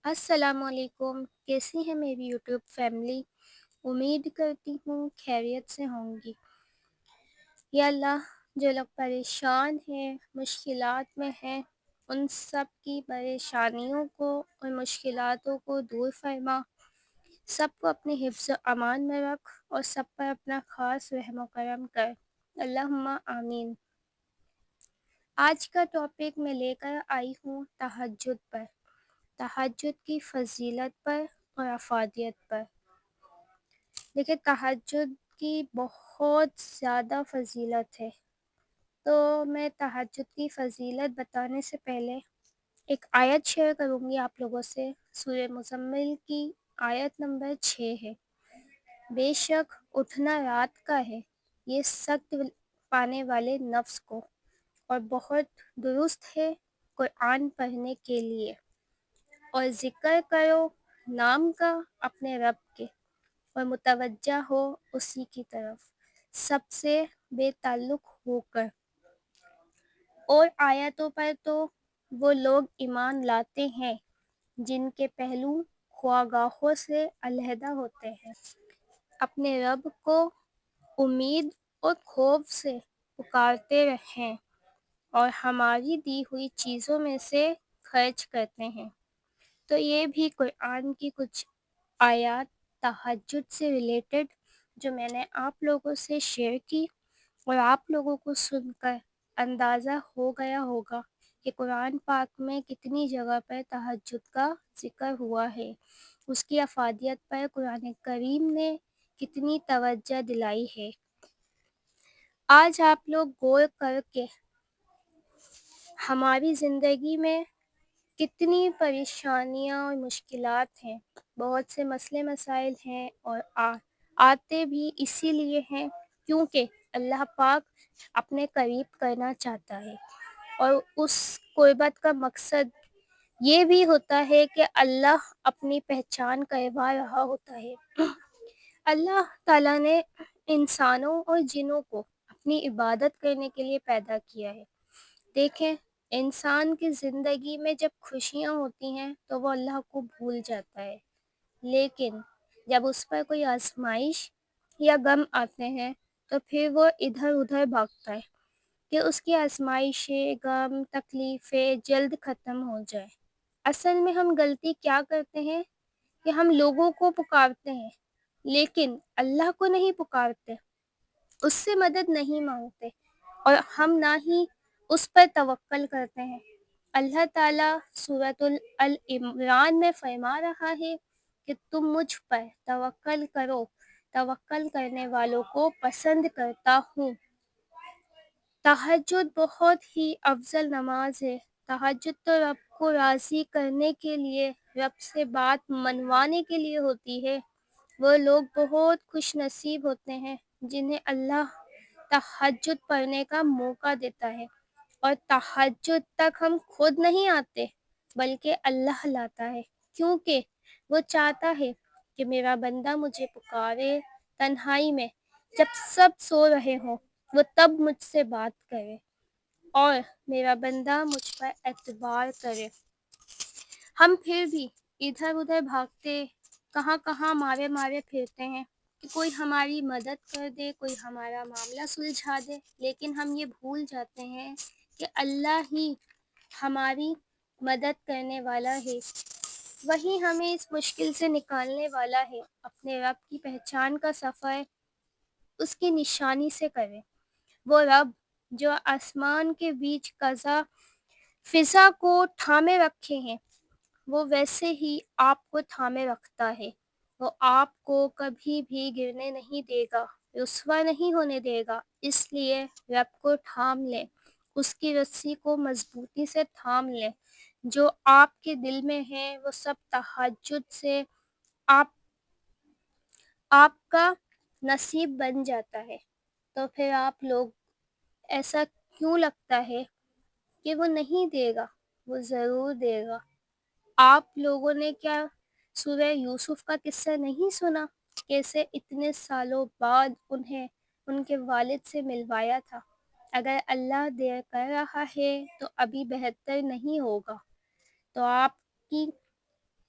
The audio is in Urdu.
السلام علیکم، کیسی ہے میری یوٹیوب فیملی؟ امید کرتی ہوں خیریت سے ہوں گی۔ یا اللہ، جو لوگ پریشان ہیں، مشکلات میں ہیں، ان سب کی پریشانیوں کو اور مشکلاتوں کو دور فرما، سب کو اپنے حفظ و امان میں رکھ اور سب پر اپنا خاص رحم و کرم کر، اللہم آمین۔ آج کا ٹاپک میں لے کر آئی ہوں تہجد پر، تہجد کی فضیلت پر اور افادیت پر۔ دیکھیں، تہجد کی بہت زیادہ فضیلت ہے، تو میں تہجد کی فضیلت بتانے سے پہلے ایک آیت شیئر کروں گی آپ لوگوں سے۔ سورہ مزمل کی آیت نمبر 6 ہے، بے شک اٹھنا رات کا ہے یہ سخت پانے والے نفس کو، اور بہت درست ہے قرآن پڑھنے کے لیے، اور ذکر کرو نام کا اپنے رب کے، اور متوجہ ہو اسی کی طرف سب سے بے تعلق ہو کر۔ اور آیتوں پر تو وہ لوگ ایمان لاتے ہیں جن کے پہلو خواگاہوں سے علیحدہ ہوتے ہیں، اپنے رب کو امید اور خوف سے پکارتے رہیں اور ہماری دی ہوئی چیزوں میں سے خرچ کرتے ہیں۔ تو یہ بھی قرآن کی کچھ آیات تہجد سے ریلیٹڈ جو میں نے آپ لوگوں سے شیئر کی، اور آپ لوگوں کو سن کر اندازہ ہو گیا ہوگا کہ قرآن پاک میں کتنی جگہ پر تہجد کا ذکر ہوا ہے، اس کی افادیت پر قرآن کریم نے کتنی توجہ دلائی ہے۔ آج آپ لوگ غور کر کے ہماری زندگی میں کتنی پریشانیاں اور مشکلات ہیں، بہت سے مسئلے مسائل ہیں، اور آتے بھی اسی لیے ہیں کیونکہ اللہ پاک اپنے قریب کرنا چاہتا ہے، اور اس قربت کا مقصد یہ بھی ہوتا ہے کہ اللہ اپنی پہچان کروا رہا ہوتا ہے۔ اللہ تعالیٰ نے انسانوں اور جنوں کو اپنی عبادت کرنے کے لیے پیدا کیا ہے۔ دیکھیں، انسان کی زندگی میں جب خوشیاں ہوتی ہیں تو وہ اللہ کو بھول جاتا ہے، لیکن جب اس پر کوئی آزمائش یا غم آتے ہیں تو پھر وہ ادھر ادھر بھاگتا ہے کہ اس کی آزمائشیں، غم، تکلیفیں جلد ختم ہو جائے۔ اصل میں ہم غلطی کیا کرتے ہیں کہ ہم لوگوں کو پکارتے ہیں لیکن اللہ کو نہیں پکارتے، اس سے مدد نہیں مانگتے، اور ہم نہ ہی اس پر توکل کرتے ہیں۔ اللہ تعالیٰ سورۃ العمران میں فرما رہا ہے کہ تم مجھ پر توکل کرو، توکل کرنے والوں کو پسند کرتا ہوں۔ تہجد بہت ہی افضل نماز ہے۔ تہجد تو رب کو راضی کرنے کے لیے، رب سے بات منوانے کے لیے ہوتی ہے۔ وہ لوگ بہت خوش نصیب ہوتے ہیں جنہیں اللہ تہجد پڑھنے کا موقع دیتا ہے، اور تہجد تک ہم خود نہیں آتے بلکہ اللہ لاتا ہے، کیونکہ وہ چاہتا ہے کہ میرا بندہ مجھے پکارے تنہائی میں، جب سب سو رہے ہوں وہ تب مجھ سے بات کرے، اور میرا بندہ مجھ پر اعتبار کرے۔ ہم پھر بھی ادھر ادھر بھاگتے، کہاں کہاں مارے مارے پھرتے ہیں کہ کوئی ہماری مدد کر دے، کوئی ہمارا معاملہ سلجھا دے، لیکن ہم یہ بھول جاتے ہیں کہ اللہ ہی ہماری مدد کرنے والا ہے، وہی ہمیں اس مشکل سے نکالنے والا ہے۔ اپنے رب کی پہچان کا سفر اس کی نشانی سے کریں۔ وہ رب جو آسمان کے بیچ فضا کو تھامے رکھے ہیں، وہ ویسے ہی آپ کو تھامے رکھتا ہے۔ وہ آپ کو کبھی بھی گرنے نہیں دے گا، رسوا نہیں ہونے دے گا، اس لیے رب کو تھام لیں، اس کی رسی کو مضبوطی سے تھام لیں۔ جو آپ کے دل میں ہے وہ سب تہجد سے آپ کا نصیب بن جاتا ہے۔ تو پھر آپ لوگ ایسا کیوں لگتا ہے کہ وہ نہیں دے گا؟ وہ ضرور دے گا۔ آپ لوگوں نے کیا سورہ یوسف کا قصہ نہیں سنا؟ کیسے اتنے سالوں بعد انہیں ان کے والد سے ملوایا تھا۔ اگر اللہ دیر کر رہا ہے تو ابھی بہتر نہیں ہوگا۔ تو آپ کی